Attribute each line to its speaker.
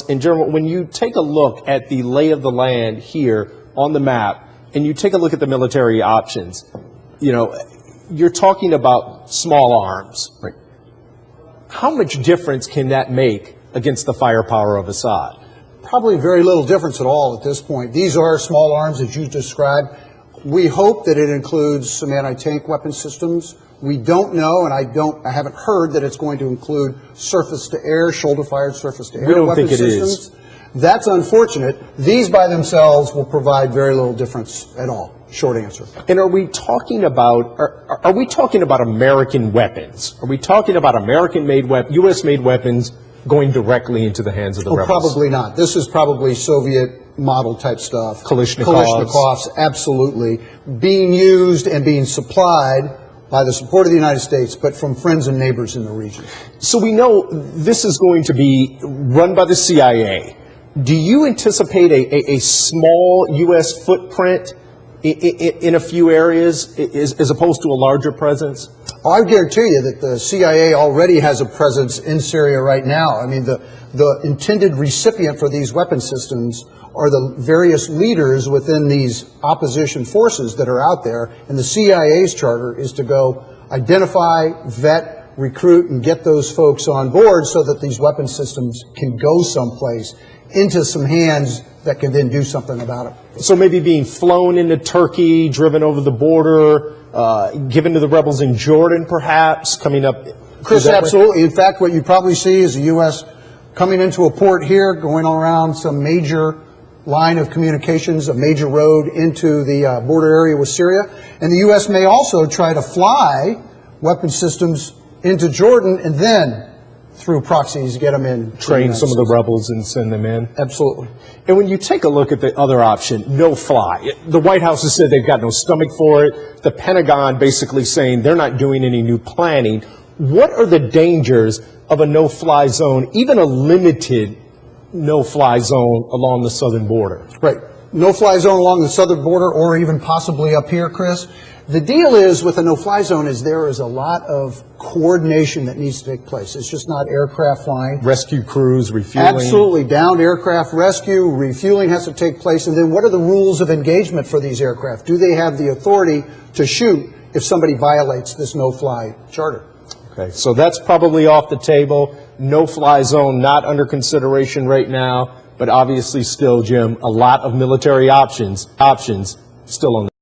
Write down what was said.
Speaker 1: In general, when you take a look at the lay of the land here on the map, and you take a look at the military options, you know, you're talking about small arms. Right. How much difference can that make against the firepower of Assad?
Speaker 2: Probably very little difference at all at this point. These are small arms, as you described. We hope that it includes some anti-tank weapon systems. We don't know, and I haven't heard that it's going to include surface-to-air, shoulder-fired surface-to-air weapon systems. That's unfortunate. These by themselves will provide very little difference at all. Short answer.
Speaker 1: And are we talking about American weapons? Are we talking about American-made U.S.-made weapons going directly into the hands of the rebels?
Speaker 2: Probably not. This is probably Soviet model type stuff.
Speaker 1: Kalashnikovs,
Speaker 2: absolutely, being used and being supplied by the support of the United States, but from friends and neighbors in the region.
Speaker 1: So we know this is going to be run by the CIA. Do you anticipate a small U.S. footprint in a few areas as opposed to a larger presence?
Speaker 2: Oh, I guarantee you that the CIA already has a presence in Syria right now. I mean, the intended recipient for these weapon systems are the various leaders within these opposition forces that are out there, and the CIA's charter is to go identify, vet, recruit, and get those folks on board so that these weapon systems can go someplace into some hands that can then do something about it.
Speaker 1: So maybe being flown into Turkey, driven over the border, given to the rebels in Jordan, perhaps, coming up?
Speaker 2: Chris, absolutely. In fact, what you probably see is the U.S. coming into a port here, going around some major line of communications, a major road into the border area with Syria. And the U.S. may also try to fly weapon systems into Jordan and then, through proxies, get them in.
Speaker 1: Train some of the rebels and send them in?
Speaker 2: Absolutely.
Speaker 1: And when you take a look at the other option, no fly, the White House has said they've got no stomach for it. The Pentagon basically saying they're not doing any new planning. What are the dangers of a no-fly zone, even a limited no-fly zone along the southern border?
Speaker 2: Right. No-fly zone along the southern border or even possibly up here, Chris. The deal is with a no-fly zone is there is a lot of coordination that needs to take place. It's just not aircraft flying.
Speaker 1: Rescue crews, refueling.
Speaker 2: Absolutely. Downed aircraft rescue, refueling has to take place. And then what are the rules of engagement for these aircraft? Do they have the authority to shoot if somebody violates this no-fly charter?
Speaker 1: Okay, so that's probably off the table. No-fly zone not under consideration right now, but obviously still, Jim, a lot of military options still on the